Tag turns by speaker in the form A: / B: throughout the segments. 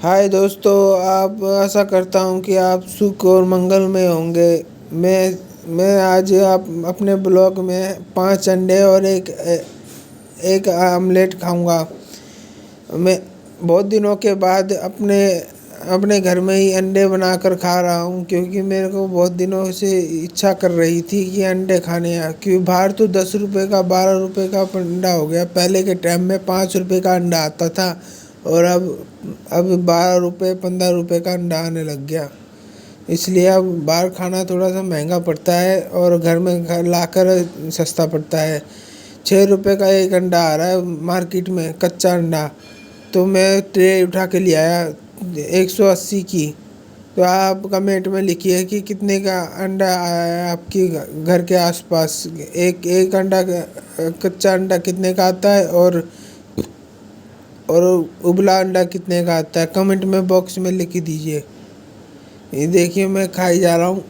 A: हाय दोस्तों, आप आशा करता हूँ कि आप सुख और मंगल में होंगे। मैं आज आप अपने ब्लॉग में 5 अंडे और एक आमलेट खाऊंगा। मैं बहुत दिनों के बाद अपने अपने घर में ही अंडे बनाकर खा रहा हूँ, क्योंकि मेरे को बहुत दिनों से इच्छा कर रही थी कि अंडे खाने हैं। क्योंकि बाहर तो 10 रुपये का 12 रुपये का अंडा हो गया। पहले के टाइम में 5 रुपये का अंडा आता था और अब 12 रुपये 15 रुपये का अंडा आने लग गया। इसलिए अब बाहर खाना थोड़ा सा महंगा पड़ता है और घर में लाकर सस्ता पड़ता है। 6 रुपये का एक अंडा आ रहा है मार्केट में, कच्चा अंडा। तो मैं ट्रे उठा के ले आया 180 की। तो आप कमेंट में लिखिए कि कितने का अंडा आया है आपके घर के आसपास। एक एक अंडा कच्चा अंडा कितने का आता है और उबला अंडा कितने का आता है, कमेंट में बॉक्स में लिख दीजिए। ये देखिए, मैं खाई जा रहा हूँ।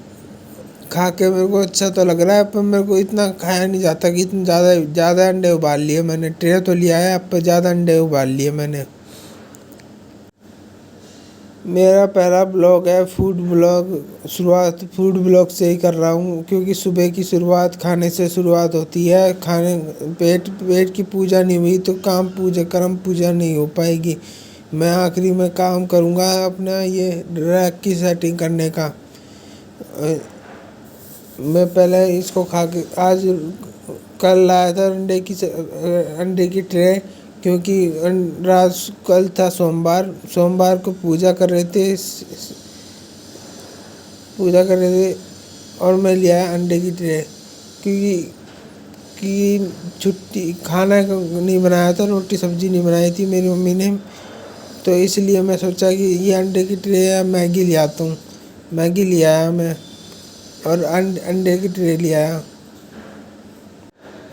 A: खा के मेरे को अच्छा तो लग रहा है, पर मेरे को इतना खाया नहीं जाता कि इतने ज़्यादा अंडे उबाल लिए मैंने। ट्रे तो लिया है, अब पर ज़्यादा अंडे उबाल लिए मैंने। मेरा पहला ब्लॉग है फूड ब्लॉग। शुरुआत फूड ब्लॉग से ही कर रहा हूँ, क्योंकि सुबह की शुरुआत खाने से शुरुआत होती है। खाने पेट की पूजा नहीं हुई तो कर्म पूजा नहीं हो पाएगी। मैं आखिरी में काम करूँगा अपना ये रैक की सेटिंग करने का। मैं पहले इसको खा के आज कल लाया था अंडे की ट्रे, क्योंकि कल था सोमवार को पूजा कर रहे थे और मैं ले आया अंडे की ट्रे। क्योंकि छुट्टी खाना नहीं बनाया था, रोटी सब्जी नहीं बनाई थी मेरी मम्मी ने। तो इसलिए मैं सोचा कि ये अंडे की ट्रे है, मैगी ले आता हूँ। मैगी ले आया मैं और अंडे की ट्रे ले आया।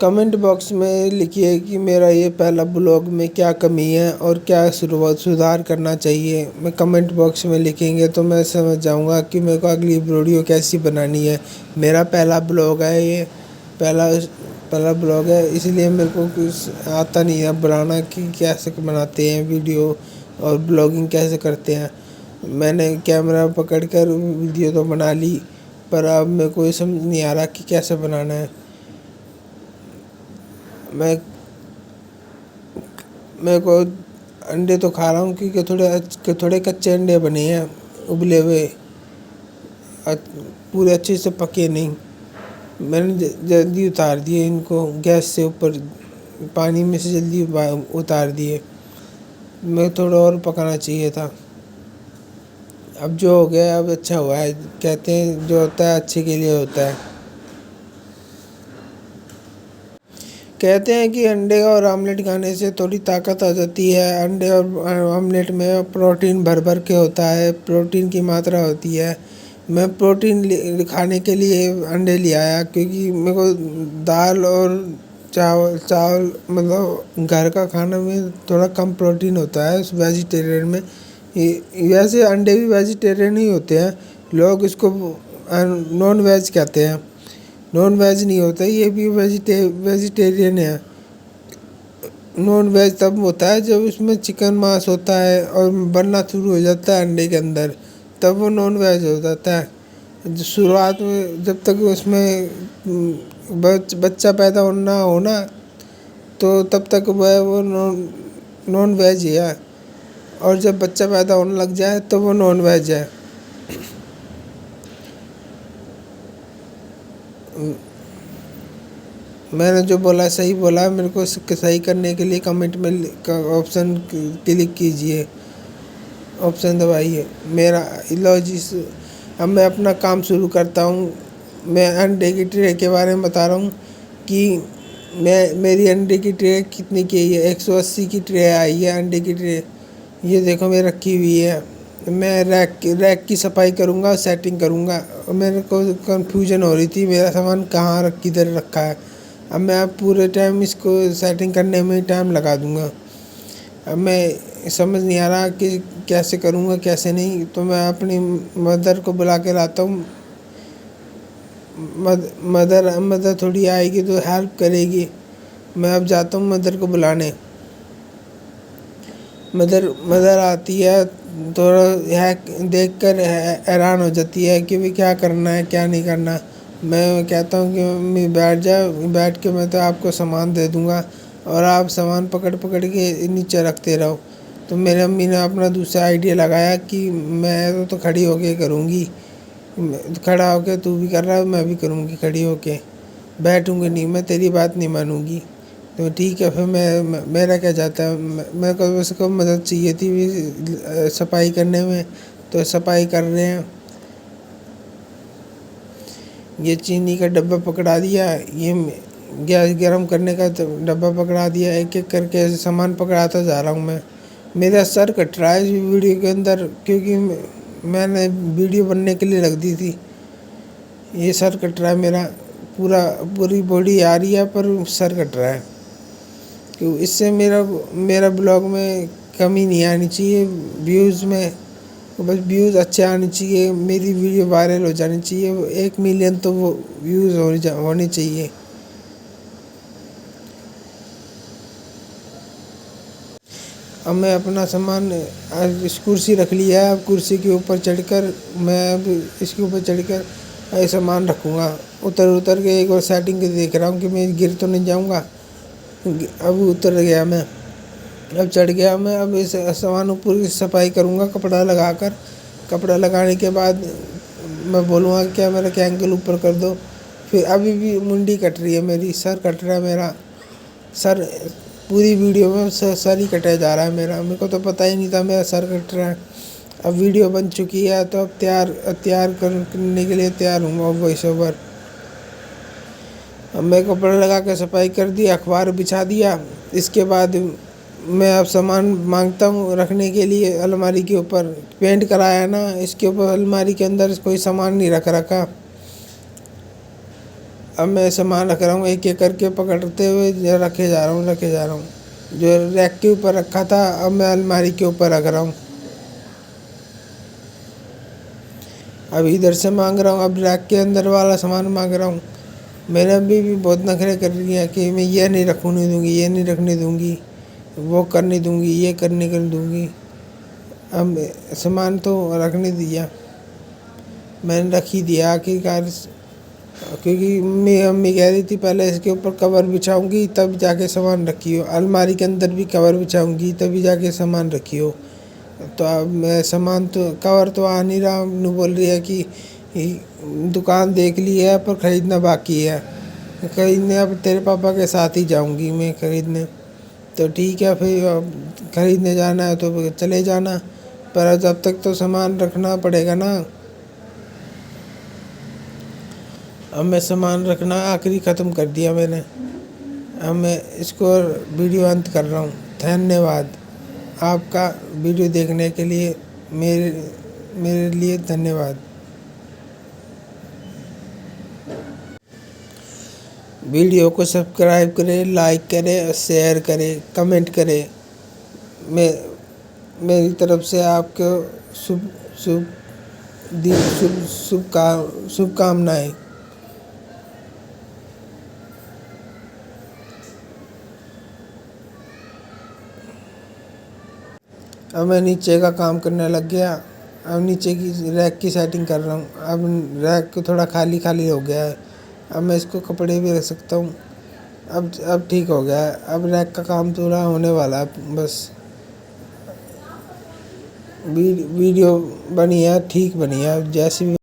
A: कमेंट बॉक्स में लिखिए कि मेरा ये पहला ब्लॉग में क्या कमी है और क्या सुधार करना चाहिए। मैं कमेंट बॉक्स में लिखेंगे तो मैं समझ जाऊंगा कि मेरे को अगली वीडियो कैसी बनानी है। मेरा पहला ब्लॉग है ये, पहला ब्लॉग है, इसलिए मेरे को कुछ आता नहीं है बनाना कि कैसे बनाते हैं वीडियो और ब्लॉगिंग कैसे करते हैं। मैंने कैमरा पकड़ कर वीडियो तो बना ली, पर अब मेरे को ये समझ नहीं आ रहा कि कैसे बनाना है। मैं को अंडे तो खा रहा हूँ, क्योंकि थोड़े कच्चे अंडे बने हैं, उबले हुए, पूरे अच्छे से पके नहीं। मैंने जल्दी उतार दिए इनको गैस से ऊपर, पानी में से जल्दी उतार दिए। मैं थोड़ा और पकाना चाहिए था। अब जो हो गया अब अच्छा हुआ है। कहते हैं जो होता है अच्छे के लिए होता है। कहते हैं कि अंडे और आमलेट खाने से थोड़ी ताकत आ जाती है। अंडे और आमलेट में प्रोटीन भर भर के होता है, प्रोटीन की मात्रा होती है। मैं प्रोटीन खाने के लिए अंडे ले आया, क्योंकि मेरे को दाल और चावल मतलब घर का खाना में थोड़ा कम प्रोटीन होता है उस वेजिटेरियन में। वैसे अंडे भी वेजिटेरियन ही होते हैं, लोग इसको नॉन वेज कहते हैं। नॉन वेज नहीं होता, ये भी वेजिटेरियन है। नॉन वेज तब होता है जब उसमें चिकन मांस होता है और बनना शुरू हो जाता है अंडे के अंदर, तब वो नॉन वेज हो जाता है। शुरुआत में जब तक उसमें बच्चा पैदा होना होना तो तब तक वह वो नॉन वेज ही है, और जब बच्चा पैदा होने लग जाए तो वो नॉन वेज है। मैंने जो बोला सही बोला। मेरे को सही करने के लिए कमेंट में ऑप्शन क्लिक कीजिए, ऑप्शन दबाइए। मेरा लॉजिस अब मैं अपना काम शुरू करता हूँ। मैं अंडे की ट्रे के बारे में बता रहा हूँ कि मेरी अंडे की ट्रे कितनी की है। 180 की ट्रे आई है अंडे की ट्रे। ये देखो मैं रखी हुई है। मैं रैक की सफाई करूँगा, सेटिंग करूँगा। मेरे को कंफ्यूजन हो रही थी मेरा सामान कहाँ किधर रखा है। अब मैं पूरे टाइम इसको सेटिंग करने में टाइम लगा दूँगा। अब मैं समझ नहीं आ रहा कि कैसे करूँगा कैसे नहीं, तो मैं अपनी मदर को बुला के लाता हूँ। मदर थोड़ी आएगी तो हेल्प करेगी। मैं अब जाता हूँ मदर को बुलाने। मदर मदर आती है, थोड़ा यह देखकर हैरान हो जाती है कि भाई क्या करना है क्या नहीं करना। मैं कहता हूँ कि मम्मी बैठ जाओ, बैठ के मैं तो आपको सामान दे दूँगा और आप सामान पकड़ पकड़ के नीचे रखते रहो। तो मेरी अम्मी ने अपना दूसरा आइडिया लगाया कि मैं तो खड़ी होके करूँगी, खड़ा होके तू भी कर रहा है मैं भी करूँगी, खड़ी होके बैठूँगी नहीं, मैं तेरी बात नहीं मानूँगी। तो ठीक है, फिर मेरा क्या जाता है, मेरे को बस को मदद चाहिए थी भी सफाई करने में, तो सफाई कर रहे हैं। ये चीनी का डब्बा पकड़ा दिया, ये गैस गर्म करने का डब्बा पकड़ा दिया, एक एक करके सामान पकड़ाता जा रहा हूँ मैं। मेरा सर कट रहा है इस वीडियो के अंदर, क्योंकि मैंने वीडियो बनने के लिए रख दी थी। ये सर कट रहा है मेरा, पूरी बॉडी आ रही है पर सर कट रहा है। क्यों, इससे मेरा ब्लॉग में कमी नहीं आनी चाहिए व्यूज़ में, बस व्यूज़ अच्छे आने चाहिए, मेरी वीडियो वायरल हो जानी चाहिए, 1 मिलियन तो वो व्यूज़ होने चाहिए। अब मैं अपना सामान इस कुर्सी रख लिया है, अब कुर्सी के ऊपर चढ़कर मैं अब इसके ऊपर चढ़कर ये सामान रखूँगा। उतर के एक बार सेटिंग के देख रहा हूँ कि मैं गिर तो नहीं जाऊँगा। अब उतर गया मैं, अब चढ़ गया मैं, अब इस सामान ऊपर की सफाई करूँगा कपड़ा लगाकर। कपड़ा लगाने के बाद मैं बोलूँगा क्या मेरा एंगल ऊपर कर दो। फिर अभी भी मुंडी कट रही है मेरी, सर कट रहा है मेरा, सर पूरी वीडियो में सर ही कटा जा रहा है मेरा, मेरे को तो पता ही नहीं था मेरा सर कट रहा है। अब वीडियो बन चुकी है तो अब तैयार करने के लिए तैयार हूँ वॉइस ओवर। अब मैं कपड़ा लगा के सफाई कर दी, अखबार बिछा दिया। इसके बाद मैं अब सामान मांगता हूँ रखने के लिए अलमारी के ऊपर। पेंट कराया ना, इसके ऊपर अलमारी के अंदर कोई सामान नहीं रखा। अब मैं सामान रख रहा हूँ, एक एक करके पकड़ते हुए रखे जा रहा हूँ। जो रैक के ऊपर रखा था अब मैं अलमारी के ऊपर रख रहा हूँ। अब इधर से मांग रहा हूँ, अब रैक के अंदर वाला सामान मांग रहा हूँ। मेरे अभी भी बहुत नखरे कर रही है कि मैं ये नहीं रखने दूँगी, ये नहीं रखने दूँगी, वो करने दूँगी, ये करने कर दूँगी। अब सामान तो रखने दिया, मैंने रख ही दिया आखिरकार, क्योंकि मम्मी कह रही थी पहले इसके ऊपर कवर बिछाऊंगी तब जाके सामान रखियो, अलमारी के अंदर भी कवर बिछाऊंगी तभी जाके सामान रखियो। तो अब मैं सामान तो कवर तो आ नहीं रहा, नु बोल रही है कि दुकान देख ली है पर ख़रीदना बाकी है, खरीदने अब तेरे पापा के साथ ही जाऊंगी मैं खरीदने। तो ठीक है, फिर अब खरीदने जाना है तो चले जाना, पर जब तक तो सामान रखना पड़ेगा ना। अब मैं सामान रखना आखिरी ख़त्म कर दिया मैंने, अब मैं इसको वीडियो अंत कर रहा हूँ। धन्यवाद आपका वीडियो देखने के लिए, मेरे लिए धन्यवाद। वीडियो को सब्सक्राइब करें, लाइक करें, शेयर करें, कमेंट करें। मैं मेरी तरफ से आपको शुभ शुभ दिन शुभकामनाएँ। अब मैं नीचे का काम करने लग गया, अब नीचे की रैक की सेटिंग कर रहा हूँ। अब रैक को थोड़ा खाली खाली हो गया है, अब मैं इसको कपड़े भी रख सकता हूँ। अब ठीक हो गया है, अब रैक का काम थोड़ा होने वाला है बस। वीडियो बनी है, ठीक बनी है, जैसी भी